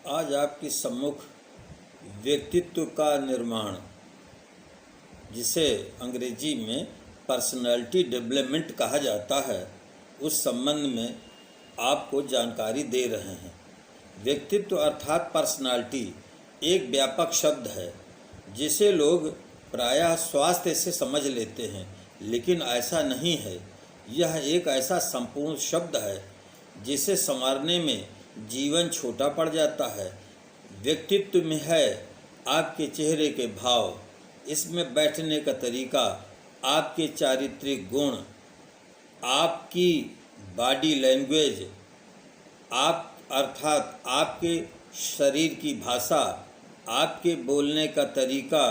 आज आपके सम्मुख व्यक्तित्व का निर्माण, जिसे अंग्रेजी में पर्सनालिटी डेवलपमेंट कहा जाता है, उस संबंध में आपको जानकारी दे रहे हैं। व्यक्तित्व अर्थात पर्सनालिटी एक व्यापक शब्द है जिसे लोग प्रायः स्वास्थ्य से समझ लेते हैं, लेकिन ऐसा नहीं है। यह एक ऐसा संपूर्ण शब्द है जिसे संवारने में जीवन छोटा पड़ जाता है। व्यक्तित्व में है आपके चेहरे के भाव, इसमें बैठने का तरीका, आपके चारित्रिक गुण, आपकी बॉडी लैंग्वेज, आप अर्थात आपके शरीर की भाषा, आपके बोलने का तरीका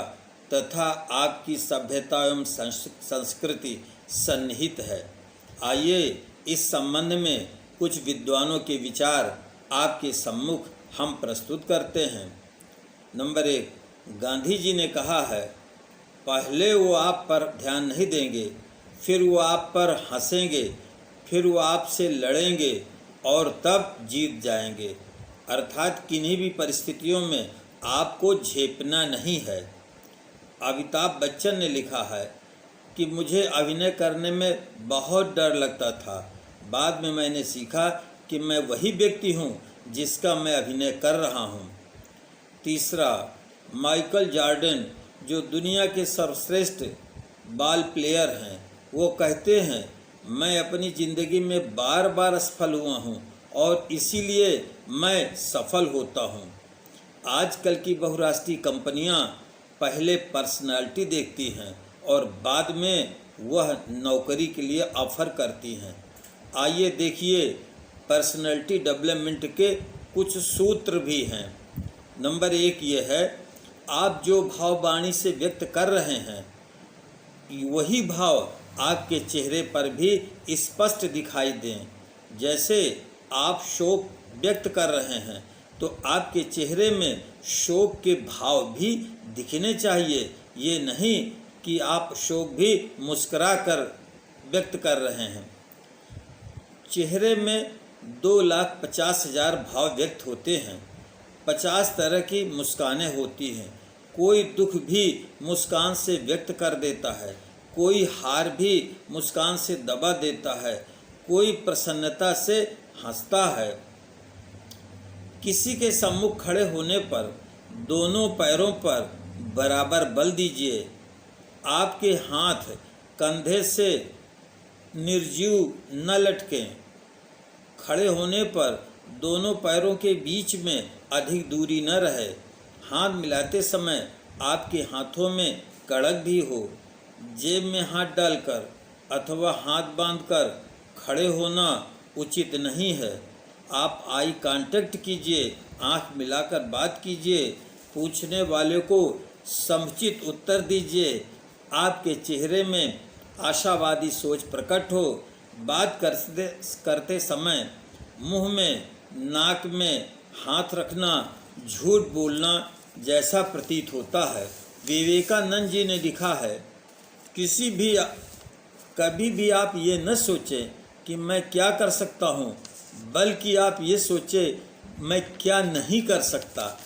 तथा आपकी सभ्यता एवं संस्कृति सन्निहित है। आइए इस संबंध में कुछ विद्वानों के विचार आपके सम्मुख हम प्रस्तुत करते हैं। नंबर 1, गांधी जी ने कहा है, पहले वो आप पर ध्यान नहीं देंगे, फिर वो आप पर हंसेंगे, फिर वो आपसे लड़ेंगे और तब जीत जाएंगे। अर्थात किन्हीं भी परिस्थितियों में आपको झेपना नहीं है। अमिताभ बच्चन ने लिखा है कि मुझे अभिनय करने में बहुत डर लगता था, बाद में मैंने सीखा कि मैं वही व्यक्ति हूँ जिसका मैं अभिनय कर रहा हूँ। तीसरा, माइकल जॉर्डन जो दुनिया के सर्वश्रेष्ठ बॉल प्लेयर हैं, वो कहते हैं, मैं अपनी ज़िंदगी में बार बार असफल हुआ हूँ और इसीलिए मैं सफल होता हूँ। आजकल की बहुराष्ट्रीय कंपनियाँ पहले पर्सनालिटी देखती हैं और बाद में वह नौकरी के लिए ऑफ़र करती हैं। आइए देखिए पर्सनालिटी डेवलपमेंट के कुछ सूत्र भी हैं। नंबर 1 ये है, आप जो भाव वाणी से व्यक्त कर रहे हैं, वही भाव आपके चेहरे पर भी स्पष्ट दिखाई दें। जैसे आप शोक व्यक्त कर रहे हैं तो आपके चेहरे में शोक के भाव भी दिखने चाहिए। ये नहीं कि आप शोक भी मुस्कुरा कर व्यक्त कर रहे हैं। चेहरे में 2,50,000 भाव व्यक्त होते हैं। 50 तरह की मुस्कानें होती हैं। कोई दुख भी मुस्कान से व्यक्त कर देता है, कोई हार भी मुस्कान से दबा देता है, कोई प्रसन्नता से हंसता है। किसी के सम्मुख खड़े होने पर दोनों पैरों पर बराबर बल दीजिए। आपके हाथ कंधे से निर्जीव न लटकें। खड़े होने पर दोनों पैरों के बीच में अधिक दूरी न रहे। हाथ मिलाते समय आपके हाथों में कड़क भी हो। जेब में हाथ डालकर अथवा हाथ बांधकर खड़े होना उचित नहीं है। आप आई कांटेक्ट कीजिए, आंख मिलाकर बात कीजिए, पूछने वाले को समुचित उत्तर दीजिए। आपके चेहरे में आशावादी सोच प्रकट हो। बात करते समय मुंह में, नाक में हाथ रखना झूठ बोलना जैसा प्रतीत होता है। विवेकानंद जी ने लिखा है, कभी भी आप ये न सोचें कि मैं क्या कर सकता हूँ, बल्कि आप ये सोचें मैं क्या नहीं कर सकता।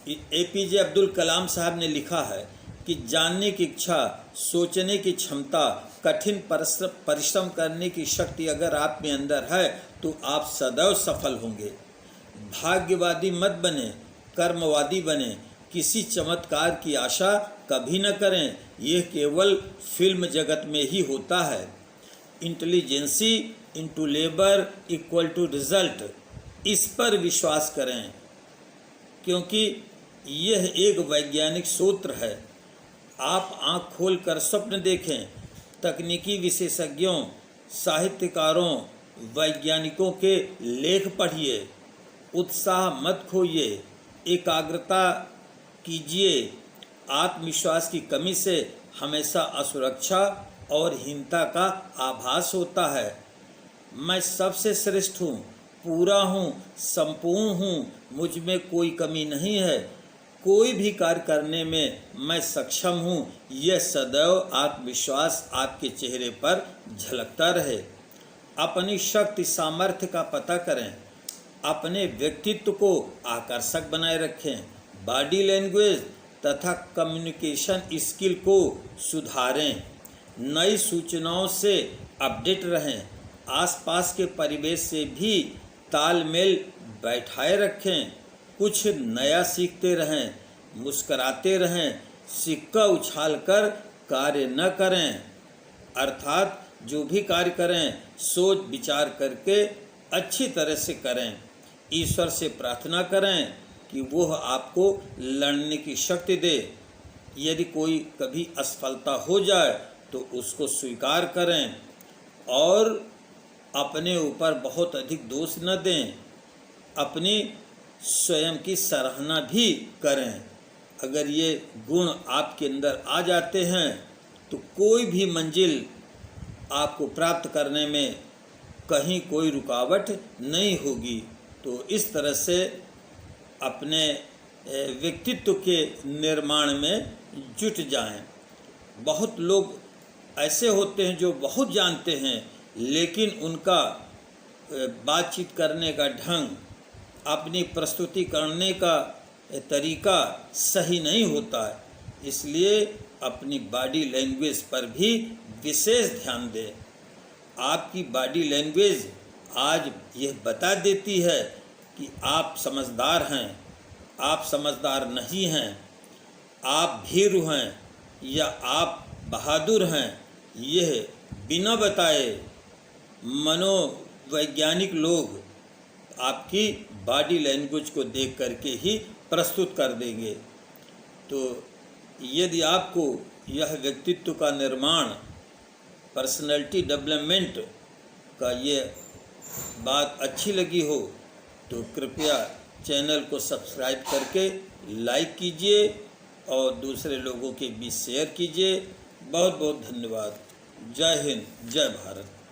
APJ अब्दुल कलाम साहब ने लिखा है कि जानने की इच्छा, सोचने की क्षमता, कठिन परिश्रम करने की शक्ति अगर आप में अंदर है तो आप सदैव सफल होंगे। भाग्यवादी मत बने, कर्मवादी बने। किसी चमत्कार की आशा कभी न करें, यह केवल फिल्म जगत में ही होता है। Intelligency into labour equal to result, इस पर विश्वास करें, क्योंकि यह एक वैज्ञानिक सूत्र है। आप आँख खोलकर स्वप्न देखें। तकनीकी विशेषज्ञों, साहित्यकारों, वैज्ञानिकों के लेख पढ़िए। उत्साह मत खोइए, एकाग्रता कीजिए। आत्मविश्वास की कमी से हमेशा असुरक्षा और हीनता का आभास होता है। मैं सबसे श्रेष्ठ हूँ, पूरा हूँ, संपूर्ण हूँ, मुझ में कोई कमी नहीं है, कोई भी कार्य करने में मैं सक्षम हूँ। यह सदैव आत्मविश्वास आपके चेहरे पर झलकता रहे। अपनी शक्ति सामर्थ्य का पता करें अपने व्यक्तित्व को आकर्षक बनाए रखें। बॉडी लैंग्वेज तथा कम्युनिकेशन स्किल को सुधारें। नई सूचनाओं से अपडेट रहें। आसपास के परिवेश से भी तालमेल बैठाए रखें। कुछ नया सीखते रहें, मुस्कराते रहें। सिक्का उछालकर कार्य न करें, अर्थात जो भी कार्य करें सोच विचार करके अच्छी तरह से करें। ईश्वर से प्रार्थना करें कि वह आपको लड़ने की शक्ति दे। यदि कोई कभी असफलता हो जाए तो उसको स्वीकार करें और अपने ऊपर बहुत अधिक दोष न दें। अपनी स्वयं की सराहना भी करें। अगर ये गुण आपके अंदर आ जाते हैं तो कोई भी मंजिल आपको प्राप्त करने में कहीं कोई रुकावट नहीं होगी। तो इस तरह से अपने व्यक्तित्व के निर्माण में जुट जाएं। बहुत लोग ऐसे होते हैं जो बहुत जानते हैं, लेकिन उनका बातचीत करने का ढंग, अपनी प्रस्तुति करने का तरीका सही नहीं होता है। इसलिए अपनी बॉडी लैंग्वेज पर भी विशेष ध्यान दें। आपकी बॉडी लैंग्वेज आज यह बता देती है कि आप समझदार हैं, आप समझदार नहीं हैं, आप भीरू हैं या आप बहादुर हैं। यह बिना बताए मनोवैज्ञानिक लोग आपकी बॉडी लैंग्वेज को देख करके ही प्रस्तुत कर देंगे। तो यदि आपको यह व्यक्तित्व का निर्माण, पर्सनैलिटी डेवलपमेंट का ये बात अच्छी लगी हो तो कृपया चैनल को सब्सक्राइब करके लाइक कीजिए और दूसरे लोगों के बीच शेयर कीजिए। बहुत बहुत धन्यवाद। जय हिंद, जय भारत।